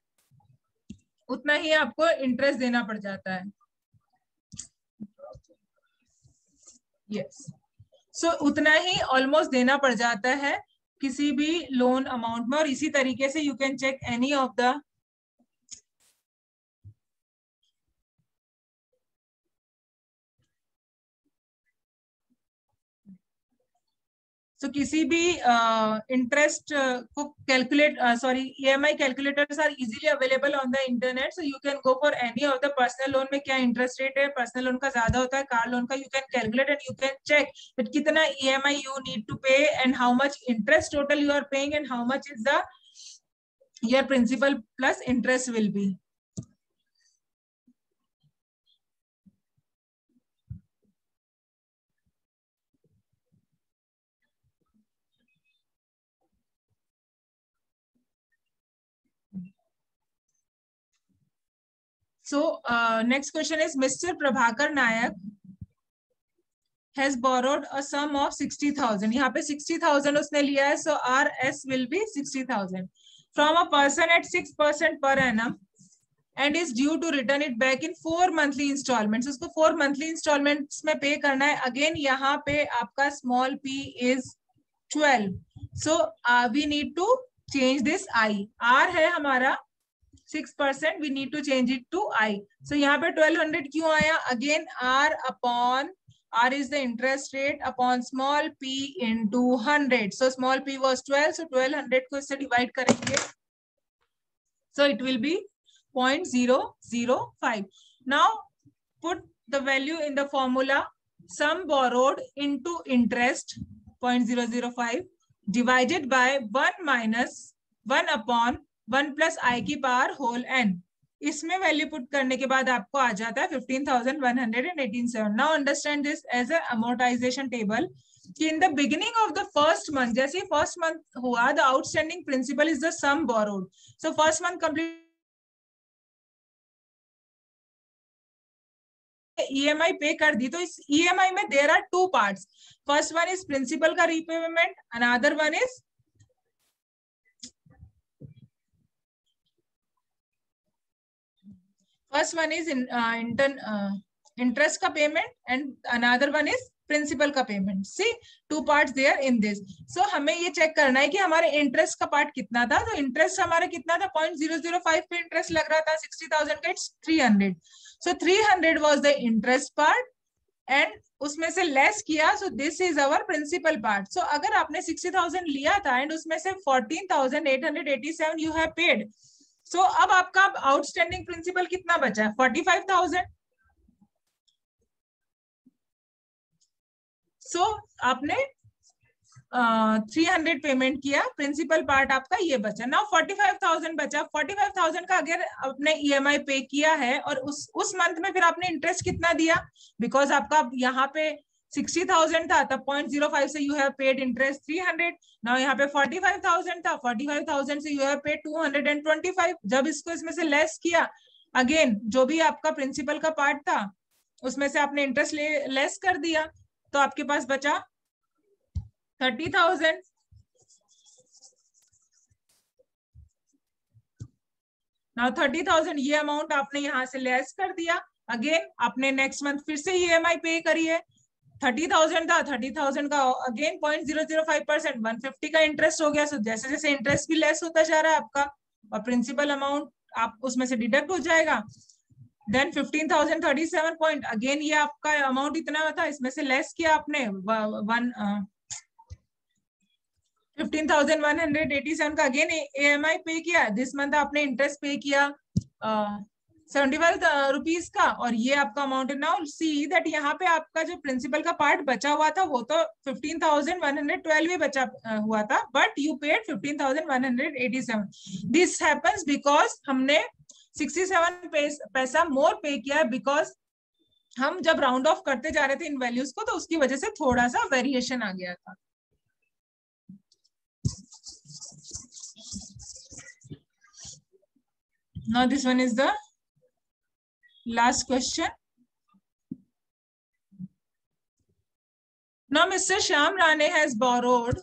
उतना ही आपको इंटरेस्ट देना पड़ जाता है. यस, सो उतना ही ऑलमोस्ट देना पड़ जाता है किसी भी लोन अमाउंट में. और इसी तरीके से you can check any of the किसी भी इंटरेस्ट को calculate, sorry EMI calculators are easily available on the internet. So you can go for any of the personal loan में क्या इंटरेस्ट रेट है, पर्सनल लोन का ज्यादा होता है, कार लोन का, you can calculate and you can check that कितना EMI you need to pay and how much interest total you are paying and how much is the your principal plus interest will be. So next question is Mr. Prabhakar Nayak has borrowed a sum of 60,000. यहाँ पे 60,000 उसने लिया है, so RS will be 60,000 from a person at 6% per annum and is due to return it back in 4 monthly installments. उसको 4 monthly installments में पे करना है. Again यहाँ पे आपका small p is 12. So we need to change this I. R है हमारा 6%, we need to change it to I. So यहाँ पे 1200 क्यों आया? Again R upon R is the interest rate upon small p into 100. So small p was 12, so 1200 को इससे divide करेंगे. So it will be 0.005. Now put the value in the formula. Sum borrowed into interest 0.005 divided by 1 minus 1 upon 1 plus I की power whole n. इसमें value put करने के बाद आपको आ जाता है 15,187. Now understand this as a amortization table कि in the beginning of the first month, जैसे फर्स्ट मंथ हुआ, the outstanding principal is the sum borrowed. So first month complete EMI पे कर दी, तो इस ईएमआई में there are 2 parts. First one is principal का repayment, another one is First one is interest का payment and another one is principal का payment. See 2 parts there in this. So हमें ये चेक करना है कि हमारे इंटरेस्ट का पार्ट कितना था। तो इंटरेस्ट हमारा कितना था, 0.005 पे इंटरेस्ट लग रहा था 60,000 का, it's 300। So 300 was the interest part and उसमें से लेस किया, so this is our principal part. सो अगर आपने 60,000 लिया था एंड उसमें से 14,887 यू हैव पेड, सो अब आपका आउटस्टैंडिंग प्रिंसिपल कितना बचा है, 45,000। सो आपने 300 पेमेंट किया, प्रिंसिपल पार्ट आपका ये बचा। नाउ 45,000 बचा। 45,000 का अगर आपने ईएमआई पे किया है और उस मंथ में फिर आपने इंटरेस्ट कितना दिया, बिकॉज आपका यहाँ पे 60,000 था तब 0.05 से you have paid interest 300। Now यहाँ पे 45,000 था, 45,000 से यू हैव पेड 225। जब इसको इसमें से लेस किया, अगेन जो भी आपका प्रिंसिपल का पार्ट था उसमें से आपने इंटरेस्ट लेस कर दिया, तो आपके पास बचा 30,000। नाउ 30,000 ये अमाउंट आपने यहां से लेस कर दिया। अगेन आपने नेक्स्ट मंथ फिर से ईएमआई पे करी है, 30,000 था, 30,000 का अगेन 0.005% 150 का इंटरेस्ट हो गया। सो जैसे जैसे इंटरेस्ट भी लेस होता जा रहा है आपका और प्रिंसिपल अमाउंट आप उसमें से डिडक्ट हो जाएगा। देन 15,037 पॉइंट, अगेन ये आपका अमाउंट इतना था, इसमें से लेस किया आपने 15,187 का अगेन EMI पे किया। दिस मंथ आपने इंटरेस्ट पे किया 75 रुपीज का और ये आपका अमाउंट है। नाउ सी दैट यहाँ पे आपका जो प्रिंसिपल का पार्ट बचा हुआ था वो तो 15,112 ही बचा हुआ था, but you paid 15,187। This happens because हमने 67 पैसा मोर पे किया, बिकॉज हम जब राउंड ऑफ करते जा रहे थे इन वैल्यूज को तो उसकी वजह से थोड़ा सा वेरिएशन आ गया था। Now this one is the last question. Now Mr. Shyam Rane has borrowed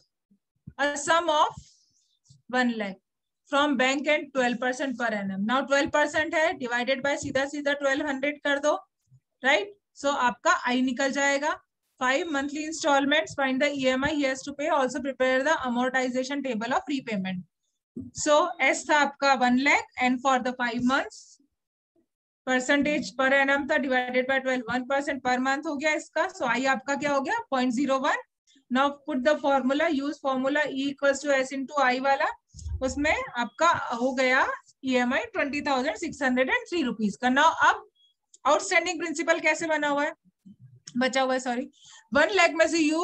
a sum of 1 lakh from bank and 12% per annum. Now 12% है, divided by सीधा 1200 कर दो, right? So आपका I निकल जाएगा। 5 monthly installments, find the EMI he has to pay, also prepare the amortization table of repayment. So S था आपका 1 lakh and for the 5 months percentage per annum था divided by 12, 1% per month हो गया इसका। सो आई आपका क्या हो गया 0.01। Now put the formula, use formula E equals to S into I वाला, उसमें आपका हो गया EMI 20,603 रुपीज का। नाउ अब आउटस्टैंडिंग प्रिंसिपल कैसे बना हुआ है, बचा हुआ है, सॉरी 1 लाख में से यू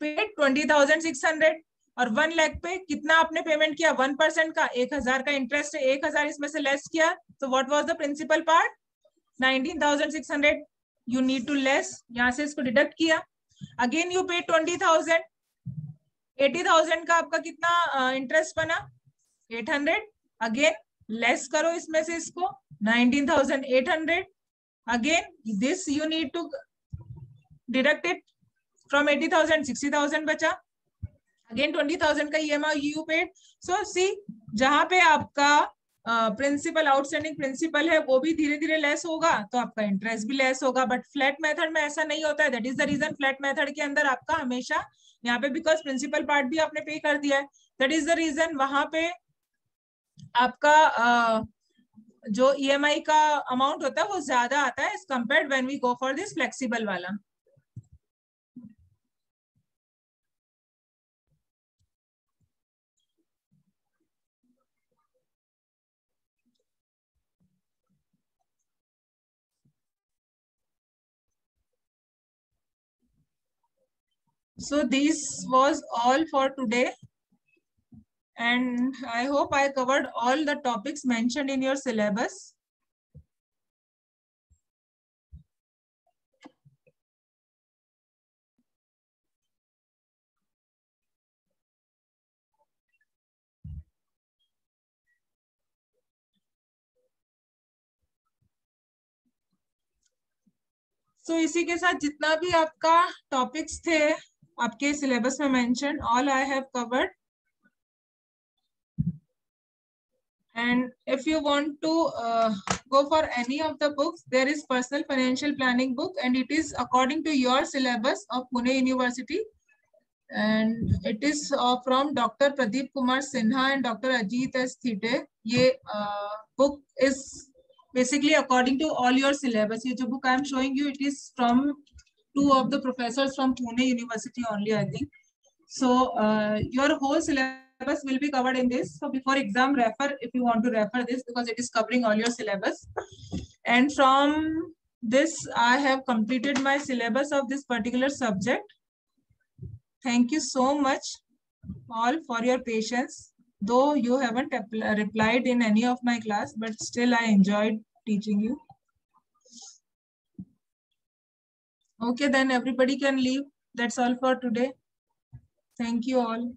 पेड 20,600 और 1 लाख पे कितना आपने पेमेंट किया 1% का, 1,000 का इंटरेस्ट है, 1,000 इसमें से लेस किया, तो what was the principal part 19,600। You need to less, यहां से इसको डिडक्ट किया। अगेन यू पे 20,000, 80,000 का आपका कितना इंटरेस्ट बना 800। अगेन लेस करो इसमें से इसको 19,800। Again this you need to deduct it from 80,000, 60,000 बचा। अगेन 20,000 का EMI you paid. So see जहां पे आपका प्रिंसिपल आउटस्टैंडिंग प्रिंसिपल है वो भी धीरे धीरे लेस होगा तो आपका इंटरेस्ट भी लेस होगा, बट फ्लैट मेथड में ऐसा नहीं होता है। That is the reason flat method के अंदर आपका हमेशा यहाँ पे बिकॉज प्रिंसिपल पार्ट भी आपने पे कर दिया है, दैट इज द रीजन वहां पे आपका जो EMI का अमाउंट होता है वो ज्यादा आता है as compared when we go for this flexible वाला। So this was all for today and I hope I covered all the topics mentioned in your syllabus. So इसी के साथ जितना भी आपका टॉपिक्स थे आपके सिलेबस में mention, all I have covered. And if you want to go for any of the books, there is personal financial planning book, and it is according to your syllabus of Pune University. And it is from Dr. Pradeep Kumar Sinha and Dr. Ajit S. Thite. Ye book is basically according to all your syllabus. Ye jo book I am showing you, it is from two of the professors from Pune University only, I think. So your whole syllabus will be covered in this. So before exam, refer if you want to refer this, because it is covering all your syllabus. And from this, I have completed my syllabus of this particular subject. Thank you so much all for your patience. Though you haven't replied in any of my class, but still I enjoyed teaching you. Okay, then everybody can leave. That's all for today. Thank you all.